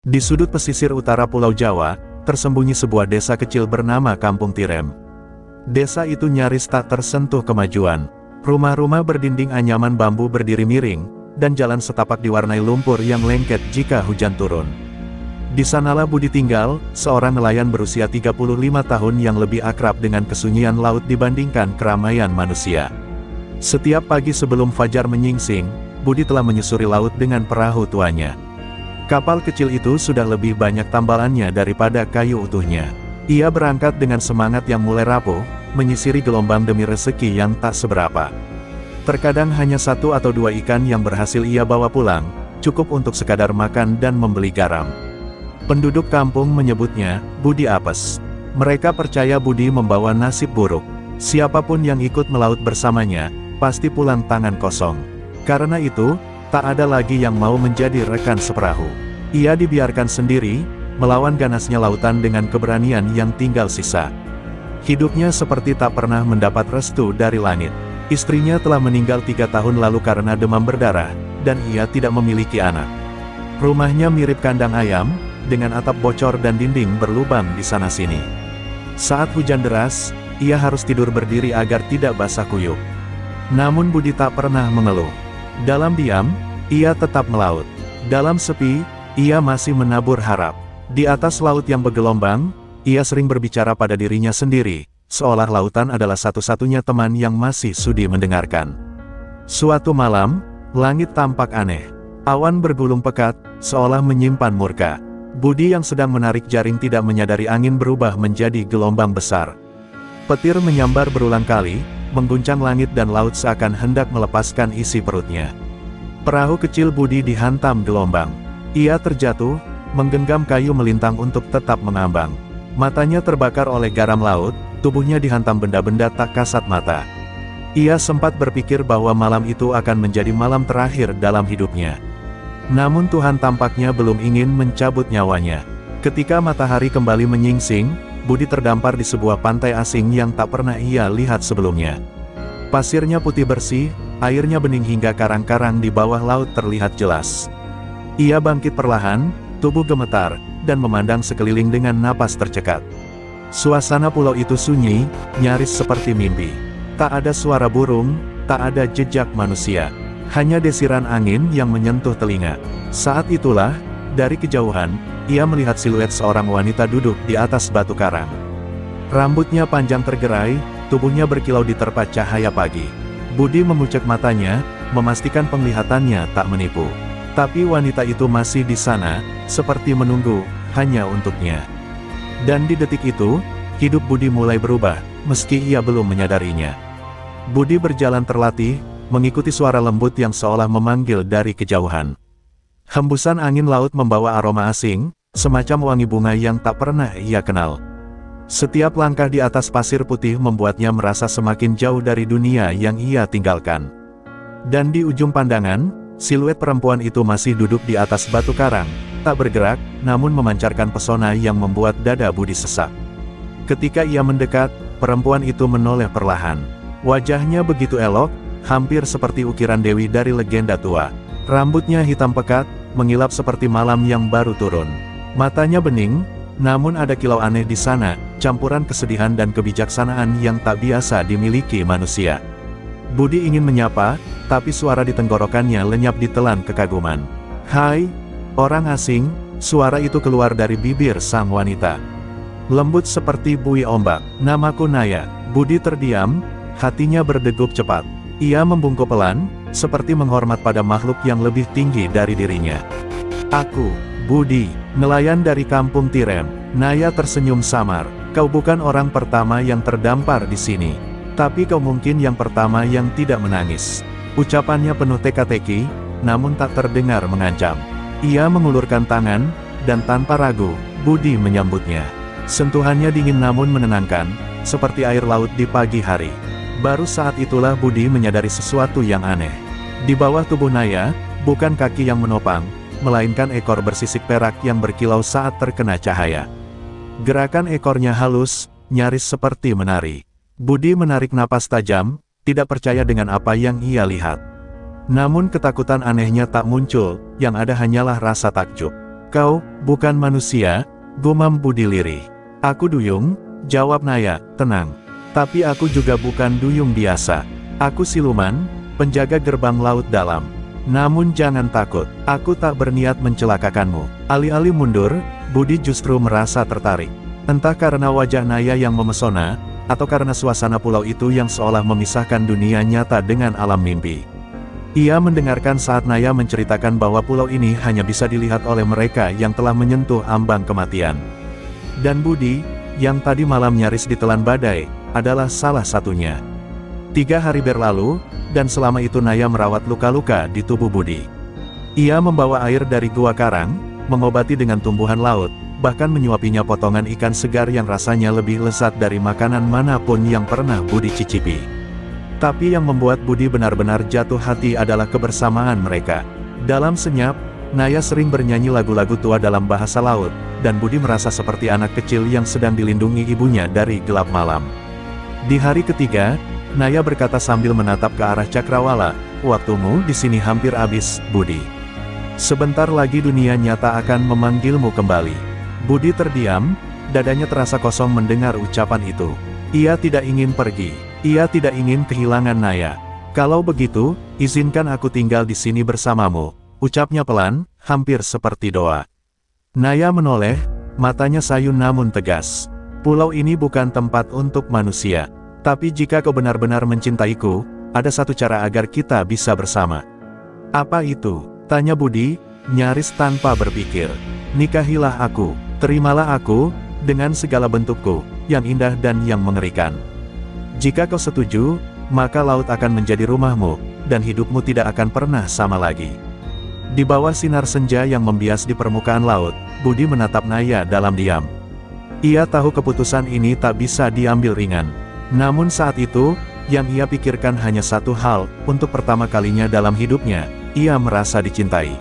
Di sudut pesisir utara Pulau Jawa, tersembunyi sebuah desa kecil bernama Kampung Tirem. Desa itu nyaris tak tersentuh kemajuan. Rumah-rumah berdinding anyaman bambu berdiri miring, dan jalan setapak diwarnai lumpur yang lengket jika hujan turun. Di sanalah Budi tinggal, seorang nelayan berusia 35 tahun yang lebih akrab dengan kesunyian laut dibandingkan keramaian manusia. Setiap pagi sebelum fajar menyingsing, Budi telah menyusuri laut dengan perahu tuanya. Kapal kecil itu sudah lebih banyak tambalannya daripada kayu utuhnya. Ia berangkat dengan semangat yang mulai rapuh, menyisiri gelombang demi rezeki yang tak seberapa. Terkadang hanya 1 atau 2 ikan yang berhasil ia bawa pulang, cukup untuk sekadar makan dan membeli garam. Penduduk kampung menyebutnya Budi Apes. Mereka percaya Budi membawa nasib buruk. Siapapun yang ikut melaut bersamanya, pasti pulang tangan kosong. Karena itu, tak ada lagi yang mau menjadi rekan seperahu. Ia dibiarkan sendiri, melawan ganasnya lautan dengan keberanian yang tinggal sisa. Hidupnya seperti tak pernah mendapat restu dari langit. Istrinya telah meninggal 3 tahun lalu karena demam berdarah, dan ia tidak memiliki anak. Rumahnya mirip kandang ayam, dengan atap bocor dan dinding berlubang di sana-sini. Saat hujan deras, ia harus tidur berdiri agar tidak basah kuyup. Namun Budi tak pernah mengeluh. Dalam diam, ia tetap melaut. Dalam sepi, ia masih menabur harap. Di atas laut yang bergelombang, ia sering berbicara pada dirinya sendiri, seolah lautan adalah satu-satunya teman yang masih sudi mendengarkan. Suatu malam, langit tampak aneh. Awan bergulung pekat, seolah menyimpan murka. Budi yang sedang menarik jaring tidak menyadari angin berubah menjadi gelombang besar. Petir menyambar berulang kali, mengguncang langit dan laut seakan hendak melepaskan isi perutnya. Perahu kecil Budi dihantam gelombang. Ia terjatuh, menggenggam kayu melintang untuk tetap mengambang. Matanya terbakar oleh garam laut, tubuhnya dihantam benda-benda tak kasat mata. Ia sempat berpikir bahwa malam itu akan menjadi malam terakhir dalam hidupnya. Namun Tuhan tampaknya belum ingin mencabut nyawanya. Ketika matahari kembali menyingsing, Budi terdampar di sebuah pantai asing yang tak pernah ia lihat sebelumnya. Pasirnya putih bersih, airnya bening hingga karang-karang di bawah laut terlihat jelas. Ia bangkit perlahan, tubuh gemetar, dan memandang sekeliling dengan napas tercekat. Suasana pulau itu sunyi, nyaris seperti mimpi. Tak ada suara burung, tak ada jejak manusia. Hanya desiran angin yang menyentuh telinga. Saat itulah, dari kejauhan, ia melihat siluet seorang wanita duduk di atas batu karang. Rambutnya panjang tergerai, tubuhnya berkilau diterpa cahaya pagi. Budi memucek matanya, memastikan penglihatannya tak menipu. Tapi wanita itu masih di sana, seperti menunggu, hanya untuknya. Dan di detik itu, hidup Budi mulai berubah, meski ia belum menyadarinya. Budi berjalan terlatih, mengikuti suara lembut yang seolah memanggil dari kejauhan. Hembusan angin laut membawa aroma asing, semacam wangi bunga yang tak pernah ia kenal. Setiap langkah di atas pasir putih membuatnya merasa semakin jauh dari dunia yang ia tinggalkan. Dan di ujung pandangan, siluet perempuan itu masih duduk di atas batu karang, tak bergerak, namun memancarkan pesona yang membuat dada Budi sesak. Ketika ia mendekat, perempuan itu menoleh perlahan. Wajahnya begitu elok, hampir seperti ukiran dewi dari legenda tua. Rambutnya hitam pekat, mengilap seperti malam yang baru turun. Matanya bening, namun ada kilau aneh di sana, campuran kesedihan dan kebijaksanaan yang tak biasa dimiliki manusia. Budi ingin menyapa, tapi suara di tenggorokannya lenyap ditelan kekaguman. "Hai, orang asing," suara itu keluar dari bibir sang wanita. Lembut seperti buih ombak. "Namaku Naya." Budi terdiam, hatinya berdegup cepat. Ia membungkuk pelan, seperti menghormat pada makhluk yang lebih tinggi dari dirinya. "Aku, Budi, nelayan dari Kampung Tirem." Naya tersenyum samar. "Kau bukan orang pertama yang terdampar di sini. Tapi kau mungkin yang pertama yang tidak menangis." Ucapannya penuh teka-teki, namun tak terdengar mengancam. Ia mengulurkan tangan, dan tanpa ragu, Budi menyambutnya. Sentuhannya dingin namun menenangkan, seperti air laut di pagi hari. Baru saat itulah Budi menyadari sesuatu yang aneh. Di bawah tubuh Naya, bukan kaki yang menopang, melainkan ekor bersisik perak yang berkilau saat terkena cahaya. Gerakan ekornya halus, nyaris seperti menari. Budi menarik napas tajam, tidak percaya dengan apa yang ia lihat. Namun ketakutan anehnya tak muncul, yang ada hanyalah rasa takjub. Kau, bukan manusia, gumam Budi lirih. Aku duyung, jawab Naya, tenang. Tapi aku juga bukan duyung biasa. Aku siluman, penjaga gerbang laut dalam. Namun jangan takut, aku tak berniat mencelakakanmu. Alih-alih mundur, Budi justru merasa tertarik. Entah karena wajah Naya yang memesona, atau karena suasana pulau itu yang seolah memisahkan dunia nyata dengan alam mimpi. Ia mendengarkan saat Naya menceritakan bahwa pulau ini hanya bisa dilihat oleh mereka yang telah menyentuh ambang kematian. Dan Budi, yang tadi malam nyaris ditelan badai, adalah salah satunya. 3 hari berlalu, dan selama itu Naya merawat luka-luka di tubuh Budi. Ia membawa air dari gua karang, mengobati dengan tumbuhan laut, bahkan menyuapinya potongan ikan segar yang rasanya lebih lezat dari makanan manapun yang pernah Budi cicipi. Tapi yang membuat Budi benar-benar jatuh hati adalah kebersamaan mereka. Dalam senyap, Naya sering bernyanyi lagu-lagu tua dalam bahasa laut, dan Budi merasa seperti anak kecil yang sedang dilindungi ibunya dari gelap malam. Di hari ketiga, Naya berkata sambil menatap ke arah Cakrawala, "Waktumu di sini hampir habis, Budi. Sebentar lagi dunia nyata akan memanggilmu kembali." Budi terdiam, dadanya terasa kosong mendengar ucapan itu. Ia tidak ingin pergi. Ia tidak ingin kehilangan Naya. "Kalau begitu, izinkan aku tinggal di sini bersamamu," ucapnya pelan, hampir seperti doa. Naya menoleh, matanya sayu namun tegas. "Pulau ini bukan tempat untuk manusia. Tapi jika kau benar-benar mencintaiku, ada satu cara agar kita bisa bersama." "Apa itu?" tanya Budi, nyaris tanpa berpikir. "Nikahilah aku. Terimalah aku, dengan segala bentukku, yang indah dan yang mengerikan. Jika kau setuju, maka laut akan menjadi rumahmu, dan hidupmu tidak akan pernah sama lagi." Di bawah sinar senja yang membias di permukaan laut, Budi menatap Naya dalam diam. Ia tahu keputusan ini tak bisa diambil ringan. Namun saat itu, yang ia pikirkan hanya satu hal, untuk pertama kalinya dalam hidupnya, ia merasa dicintai.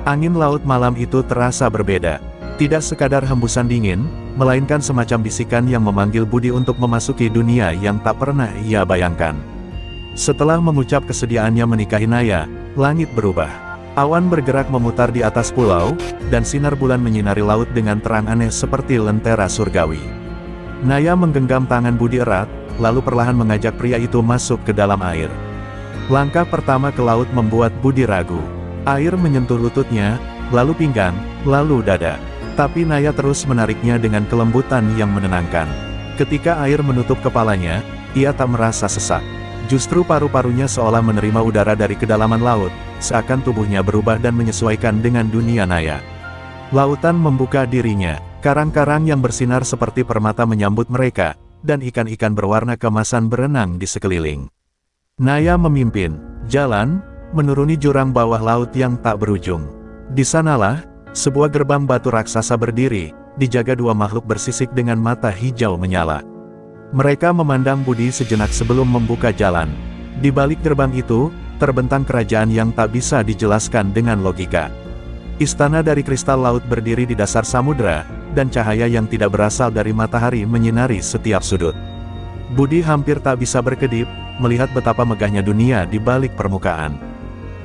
Angin laut malam itu terasa berbeda. Tidak sekadar hembusan dingin, melainkan semacam bisikan yang memanggil Budi untuk memasuki dunia yang tak pernah ia bayangkan. Setelah mengucap kesediaannya menikahi Naya, langit berubah. Awan bergerak memutar di atas pulau, dan sinar bulan menyinari laut dengan terang aneh seperti lentera surgawi. Naya menggenggam tangan Budi erat, lalu perlahan mengajak pria itu masuk ke dalam air. Langkah pertama ke laut membuat Budi ragu. Air menyentuh lututnya, lalu pinggang, lalu dada. Tapi Naya terus menariknya dengan kelembutan yang menenangkan. Ketika air menutup kepalanya, ia tak merasa sesak. Justru paru-parunya seolah menerima udara dari kedalaman laut, seakan tubuhnya berubah dan menyesuaikan dengan dunia Naya. Lautan membuka dirinya, karang-karang yang bersinar seperti permata menyambut mereka, dan ikan-ikan berwarna keemasan berenang di sekeliling. Naya memimpin jalan, menuruni jurang bawah laut yang tak berujung. Di sanalah, sebuah gerbang batu raksasa berdiri, dijaga 2 makhluk bersisik dengan mata hijau menyala. Mereka memandang Budi sejenak sebelum membuka jalan. Di balik gerbang itu, terbentang kerajaan yang tak bisa dijelaskan dengan logika. Istana dari kristal laut berdiri di dasar samudera, dan cahaya yang tidak berasal dari matahari menyinari setiap sudut. Budi hampir tak bisa berkedip, melihat betapa megahnya dunia di balik permukaan.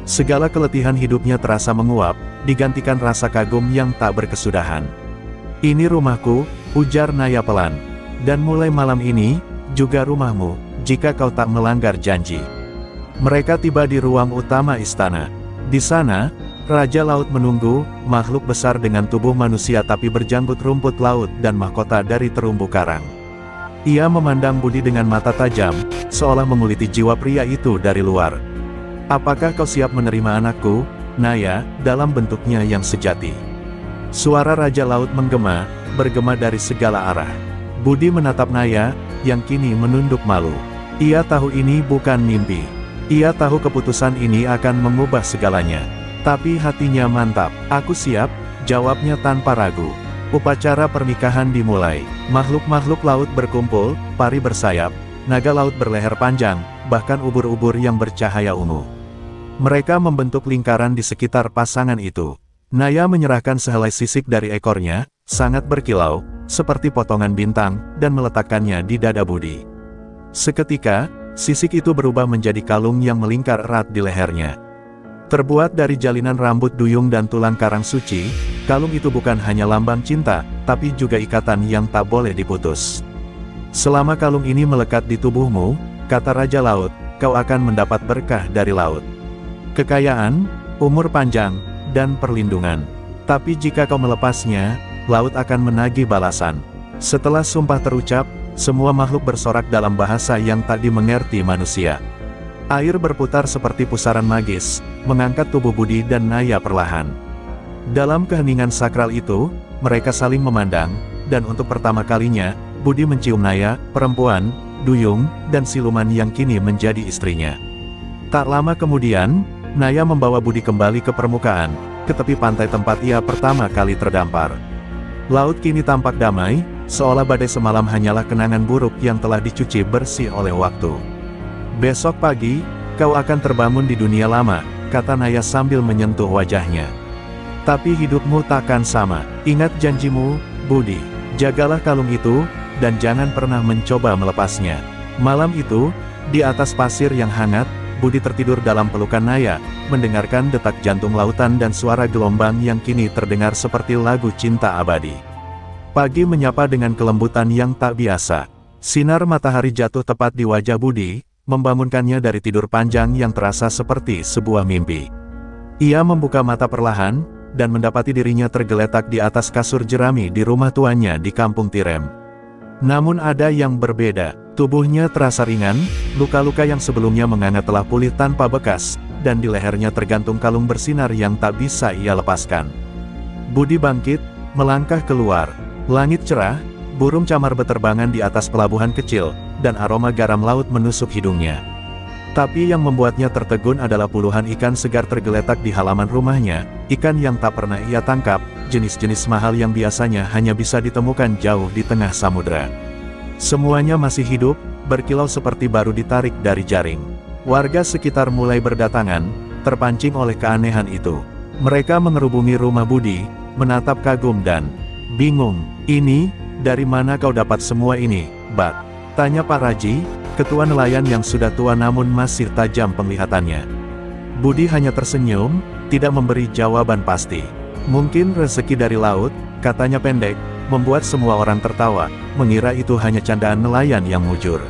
Segala keletihan hidupnya terasa menguap, digantikan rasa kagum yang tak berkesudahan. "Ini rumahku," ujar Naya pelan. "Dan mulai malam ini, juga rumahmu, jika kau tak melanggar janji." Mereka tiba di ruang utama istana. Di sana, Raja Laut menunggu, makhluk besar dengan tubuh manusia tapi berjanggut rumput laut dan mahkota dari terumbu karang. Ia memandang Budi dengan mata tajam, seolah menguliti jiwa pria itu dari luar. "Apakah kau siap menerima anakku, Naya, dalam bentuknya yang sejati?" Suara Raja Laut menggema, bergema dari segala arah. Budi menatap Naya, yang kini menunduk malu. Ia tahu ini bukan mimpi. Ia tahu keputusan ini akan mengubah segalanya. Tapi hatinya mantap. "Aku siap," jawabnya tanpa ragu. Upacara pernikahan dimulai. Makhluk-makhluk laut berkumpul, pari bersayap, naga laut berleher panjang, bahkan ubur-ubur yang bercahaya ungu. Mereka membentuk lingkaran di sekitar pasangan itu. Naya menyerahkan sehelai sisik dari ekornya, sangat berkilau, seperti potongan bintang, dan meletakkannya di dada Budi. Seketika, sisik itu berubah menjadi kalung yang melingkar erat di lehernya. Terbuat dari jalinan rambut duyung dan tulang karang suci, kalung itu bukan hanya lambang cinta, tapi juga ikatan yang tak boleh diputus. Selama kalung ini melekat di tubuhmu, kata Raja Laut, kau akan mendapat berkah dari laut. Kekayaan, umur panjang, dan perlindungan. Tapi jika kau melepasnya, laut akan menagih balasan. Setelah sumpah terucap, semua makhluk bersorak dalam bahasa yang tak dimengerti manusia. Air berputar seperti pusaran magis, mengangkat tubuh Budi dan Naya perlahan. Dalam keheningan sakral itu, mereka saling memandang, dan untuk pertama kalinya, Budi mencium Naya, perempuan, duyung, dan siluman yang kini menjadi istrinya. Tak lama kemudian, Naya membawa Budi kembali ke permukaan, ke tepi pantai tempat ia pertama kali terdampar. Laut kini tampak damai, seolah badai semalam hanyalah kenangan buruk yang telah dicuci bersih oleh waktu. Besok pagi, kau akan terbangun di dunia lama, kata Naya sambil menyentuh wajahnya. Tapi hidupmu takkan sama, ingat janjimu, Budi. Jagalah kalung itu, dan jangan pernah mencoba melepasnya. Malam itu, di atas pasir yang hangat, Budi tertidur dalam pelukan Naya, mendengarkan detak jantung lautan dan suara gelombang yang kini terdengar seperti lagu cinta abadi. Pagi menyapa dengan kelembutan yang tak biasa. Sinar matahari jatuh tepat di wajah Budi, membangunkannya dari tidur panjang yang terasa seperti sebuah mimpi. Ia membuka mata perlahan, dan mendapati dirinya tergeletak di atas kasur jerami di rumah tuannya di Kampung Tirem. Namun ada yang berbeda, tubuhnya terasa ringan, luka-luka yang sebelumnya menganga telah pulih tanpa bekas, dan di lehernya tergantung kalung bersinar yang tak bisa ia lepaskan. Budi bangkit, melangkah keluar. Langit cerah, burung camar beterbangan di atas pelabuhan kecil, dan aroma garam laut menusuk hidungnya. Tapi yang membuatnya tertegun adalah puluhan ikan segar tergeletak di halaman rumahnya, ikan yang tak pernah ia tangkap, jenis-jenis mahal yang biasanya hanya bisa ditemukan jauh di tengah samudera. Semuanya masih hidup, berkilau seperti baru ditarik dari jaring. Warga sekitar mulai berdatangan, terpancing oleh keanehan itu. Mereka mengerubungi rumah Budi, menatap kagum dan bingung. Ini, dari mana kau dapat semua ini, Bat? Tanya Pak Raji, ketua nelayan yang sudah tua namun masih tajam penglihatannya. Budi hanya tersenyum, tidak memberi jawaban pasti. Mungkin rezeki dari laut, katanya pendek, membuat semua orang tertawa, mengira itu hanya candaan nelayan yang mujur.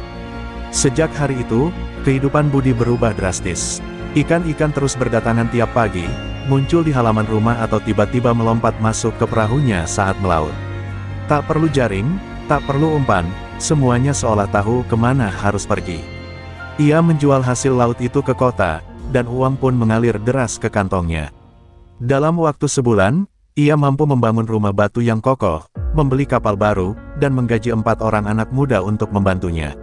Sejak hari itu, kehidupan Budi berubah drastis. Ikan-ikan terus berdatangan tiap pagi, muncul di halaman rumah atau tiba-tiba melompat masuk ke perahunya saat melaut. Tak perlu jaring, tak perlu umpan, semuanya seolah tahu kemana harus pergi. Ia menjual hasil laut itu ke kota, dan uang pun mengalir deras ke kantongnya. Dalam waktu sebulan, ia mampu membangun rumah batu yang kokoh, membeli kapal baru, dan menggaji 4 orang anak muda untuk membantunya.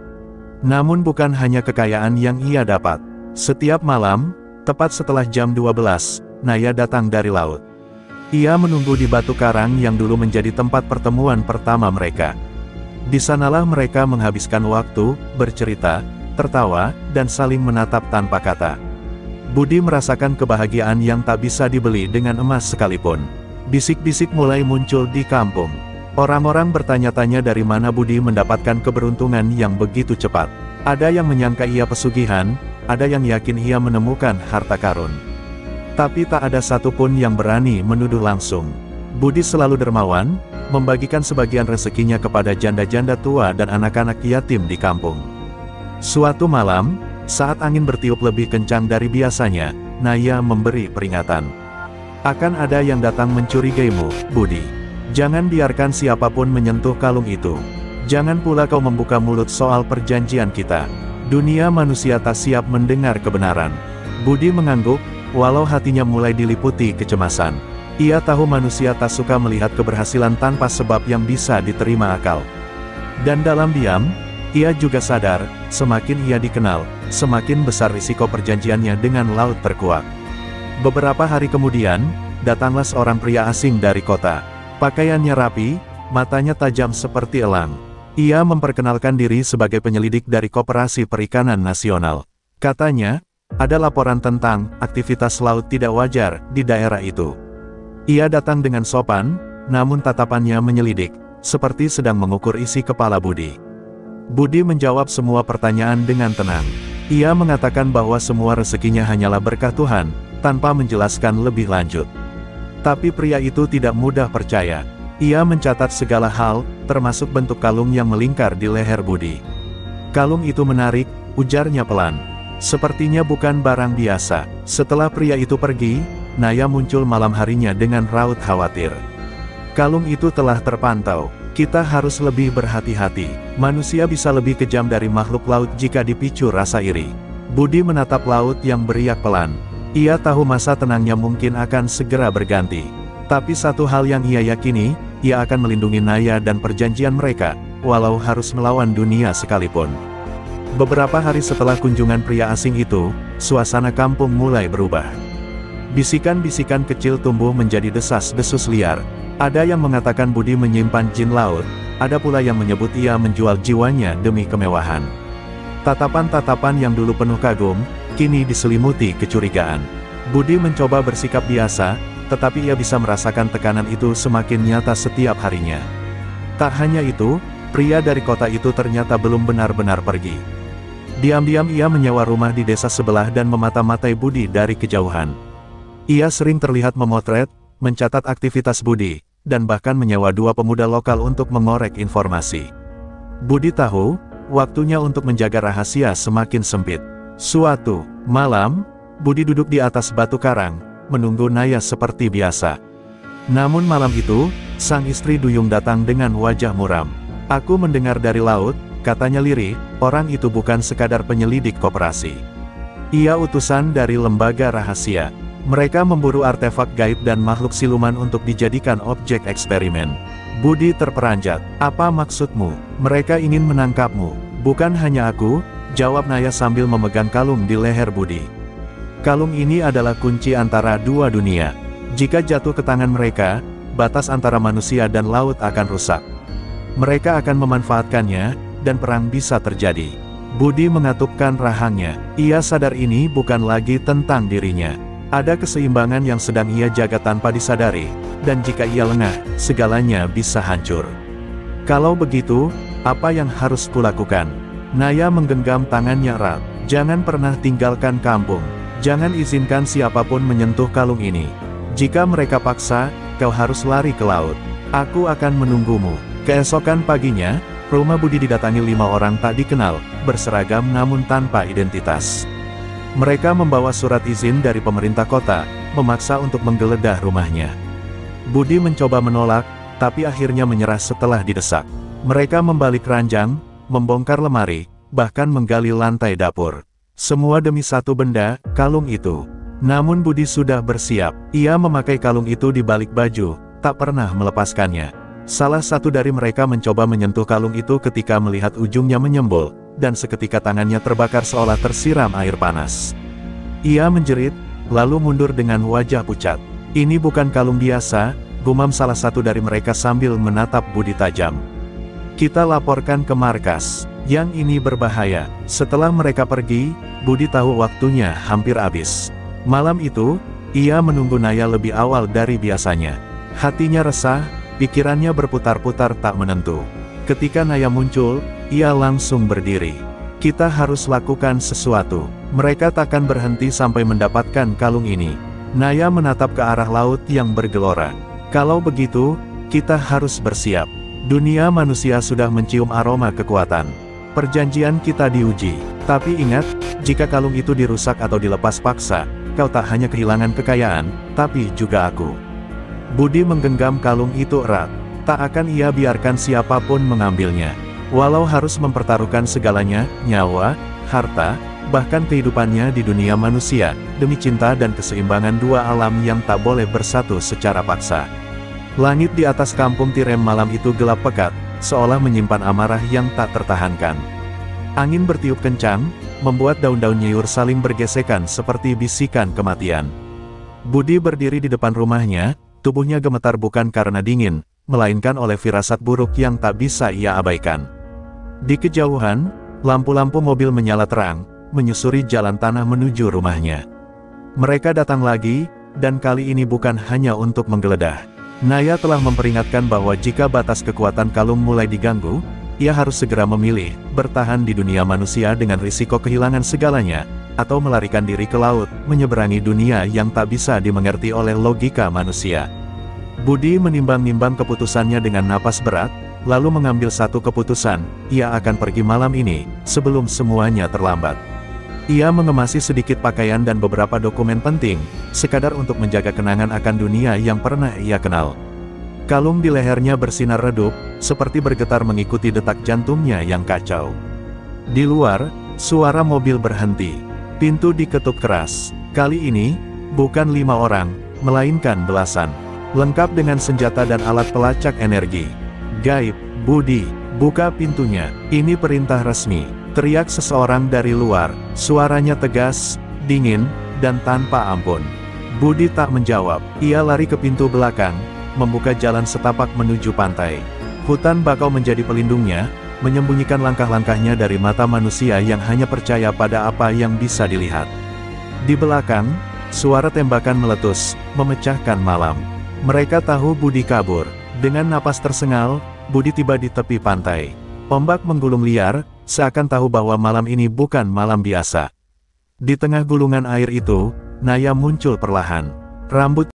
Namun bukan hanya kekayaan yang ia dapat. Setiap malam, tepat setelah jam 12, Naya datang dari laut. Ia menunggu di batu karang yang dulu menjadi tempat pertemuan pertama mereka. Di sanalah mereka menghabiskan waktu, bercerita, tertawa, dan saling menatap tanpa kata. Budi merasakan kebahagiaan yang tak bisa dibeli dengan emas sekalipun. Bisik-bisik mulai muncul di kampung. Orang-orang bertanya-tanya dari mana Budi mendapatkan keberuntungan yang begitu cepat. Ada yang menyangka ia pesugihan, ada yang yakin ia menemukan harta karun. Tapi tak ada satupun yang berani menuduh langsung. Budi selalu dermawan, membagikan sebagian rezekinya kepada janda-janda tua dan anak-anak yatim di kampung. Suatu malam, saat angin bertiup lebih kencang dari biasanya, Naya memberi peringatan. Akan ada yang datang mencurigaimu, Budi. Jangan biarkan siapapun menyentuh kalung itu. Jangan pula kau membuka mulut soal perjanjian kita. Dunia manusia tak siap mendengar kebenaran. Budi mengangguk, walau hatinya mulai diliputi kecemasan. Ia tahu manusia tak suka melihat keberhasilan tanpa sebab yang bisa diterima akal. Dan dalam diam, ia juga sadar, semakin ia dikenal, semakin besar risiko perjanjiannya dengan laut terkuak. Beberapa hari kemudian, datanglah seorang pria asing dari kota. Pakaiannya rapi, matanya tajam seperti elang. Ia memperkenalkan diri sebagai penyelidik dari Koperasi Perikanan Nasional. Katanya, ada laporan tentang aktivitas laut tidak wajar di daerah itu. Ia datang dengan sopan, namun tatapannya menyelidik, seperti sedang mengukur isi kepala Budi. Budi menjawab semua pertanyaan dengan tenang. Ia mengatakan bahwa semua rezekinya hanyalah berkah Tuhan, tanpa menjelaskan lebih lanjut. Tapi pria itu tidak mudah percaya. Ia mencatat segala hal, termasuk bentuk kalung yang melingkar di leher Budi. "Kalung itu menarik," ujarnya pelan. "Sepertinya bukan barang biasa." Setelah pria itu pergi, Naya muncul malam harinya dengan raut khawatir. "Kalung itu telah terpantau. Kita harus lebih berhati-hati. Manusia bisa lebih kejam dari makhluk laut jika dipicu rasa iri." Budi menatap laut yang beriak pelan. Ia tahu masa tenangnya mungkin akan segera berganti. Tapi satu hal yang ia yakini, ia akan melindungi Naya dan perjanjian mereka, walau harus melawan dunia sekalipun. Beberapa hari setelah kunjungan pria asing itu, suasana kampung mulai berubah. Bisikan-bisikan kecil tumbuh menjadi desas-desus liar. Ada yang mengatakan Budi menyimpan jin laut, ada pula yang menyebut ia menjual jiwanya demi kemewahan. Tatapan-tatapan yang dulu penuh kagum, kini diselimuti kecurigaan. Budi mencoba bersikap biasa, tetapi ia bisa merasakan tekanan itu semakin nyata setiap harinya. Tak hanya itu, pria dari kota itu ternyata belum benar-benar pergi. Diam-diam ia menyewa rumah di desa sebelah dan memata-matai Budi dari kejauhan. Ia sering terlihat memotret, mencatat aktivitas Budi, dan bahkan menyewa 2 pemuda lokal untuk mengorek informasi. Budi tahu, waktunya untuk menjaga rahasia semakin sempit. Suatu malam, Budi duduk di atas batu karang, menunggu Naya seperti biasa. Namun malam itu, sang istri Duyung datang dengan wajah muram. "Aku mendengar dari laut," katanya lirih, "orang itu bukan sekadar penyelidik koperasi. Ia utusan dari lembaga rahasia. Mereka memburu artefak gaib dan makhluk siluman untuk dijadikan objek eksperimen." Budi terperanjat. "Apa maksudmu? Mereka ingin menangkapmu?" "Bukan hanya aku," jawab Naya sambil memegang kalung di leher Budi. "Kalung ini adalah kunci antara 2 dunia. Jika jatuh ke tangan mereka, batas antara manusia dan laut akan rusak. Mereka akan memanfaatkannya, dan perang bisa terjadi." Budi mengatupkan rahangnya. Ia sadar ini bukan lagi tentang dirinya. Ada keseimbangan yang sedang ia jaga tanpa disadari, dan jika ia lengah, segalanya bisa hancur. "Kalau begitu, apa yang harus kulakukan?" Naya menggenggam tangannya erat. "Jangan pernah tinggalkan kampung. Jangan izinkan siapapun menyentuh kalung ini. Jika mereka paksa, kau harus lari ke laut. Aku akan menunggumu." Keesokan paginya, rumah Budi didatangi 5 orang tak dikenal, berseragam namun tanpa identitas. Mereka membawa surat izin dari pemerintah kota, memaksa untuk menggeledah rumahnya. Budi mencoba menolak, tapi akhirnya menyerah setelah didesak. Mereka membalik ranjang, membongkar lemari, bahkan menggali lantai dapur. Semua demi satu benda, kalung itu. Namun Budi sudah bersiap. Ia memakai kalung itu di balik baju, tak pernah melepaskannya. Salah satu dari mereka mencoba menyentuh kalung itu ketika melihat ujungnya menyembul, dan seketika tangannya terbakar seolah tersiram air panas. Ia menjerit, lalu mundur dengan wajah pucat. "Ini bukan kalung biasa," gumam salah satu dari mereka sambil menatap Budi tajam. "Kita laporkan ke markas. Yang ini berbahaya." Setelah mereka pergi, Budi tahu waktunya hampir habis. Malam itu, ia menunggu Naya lebih awal dari biasanya. Hatinya resah, pikirannya berputar-putar tak menentu. Ketika Naya muncul, ia langsung berdiri. "Kita harus lakukan sesuatu. Mereka takkan berhenti sampai mendapatkan kalung ini." Naya menatap ke arah laut yang bergelora. "Kalau begitu, kita harus bersiap. Dunia manusia sudah mencium aroma kekuatan. Perjanjian kita diuji. Tapi ingat, jika kalung itu dirusak atau dilepas paksa, kau tak hanya kehilangan kekayaan, tapi juga aku." Budi menggenggam kalung itu erat. Tak akan ia biarkan siapapun mengambilnya. Walau harus mempertaruhkan segalanya, nyawa, harta, bahkan kehidupannya di dunia manusia, demi cinta dan keseimbangan 2 alam yang tak boleh bersatu secara paksa. Langit di atas kampung Tirem malam itu gelap pekat, seolah menyimpan amarah yang tak tertahankan. Angin bertiup kencang, membuat daun-daun nyiur saling bergesekan seperti bisikan kematian. Budi berdiri di depan rumahnya, tubuhnya gemetar bukan karena dingin, melainkan oleh firasat buruk yang tak bisa ia abaikan. Di kejauhan, lampu-lampu mobil menyala terang, menyusuri jalan tanah menuju rumahnya. Mereka datang lagi, dan kali ini bukan hanya untuk menggeledah. Naya telah memperingatkan bahwa jika batas kekuatan kalung mulai diganggu, ia harus segera memilih, bertahan di dunia manusia dengan risiko kehilangan segalanya, atau melarikan diri ke laut, menyeberangi dunia yang tak bisa dimengerti oleh logika manusia. Budi menimbang-nimbang keputusannya dengan napas berat, lalu mengambil satu keputusan, ia akan pergi malam ini, sebelum semuanya terlambat. Ia mengemasi sedikit pakaian dan beberapa dokumen penting, sekadar untuk menjaga kenangan akan dunia yang pernah ia kenal. Kalung di lehernya bersinar redup, seperti bergetar mengikuti detak jantungnya yang kacau. Di luar, suara mobil berhenti. Pintu diketuk keras. Kali ini, bukan 5 orang, melainkan belasan. Lengkap dengan senjata dan alat pelacak energi. Gaib, Budi, buka pintunya. Ini perintah resmi. Teriak seseorang dari luar. Suaranya tegas, dingin, dan tanpa ampun. Budi tak menjawab. Ia lari ke pintu belakang, membuka jalan setapak menuju pantai. Hutan bakau menjadi pelindungnya, menyembunyikan langkah-langkahnya dari mata manusia yang hanya percaya pada apa yang bisa dilihat. Di belakang, suara tembakan meletus, memecahkan malam. Mereka tahu Budi kabur. Dengan napas tersengal, Budi tiba di tepi pantai. Ombak menggulung liar, seakan tahu bahwa malam ini bukan malam biasa. Di tengah gulungan air itu, Naya muncul perlahan. Rambut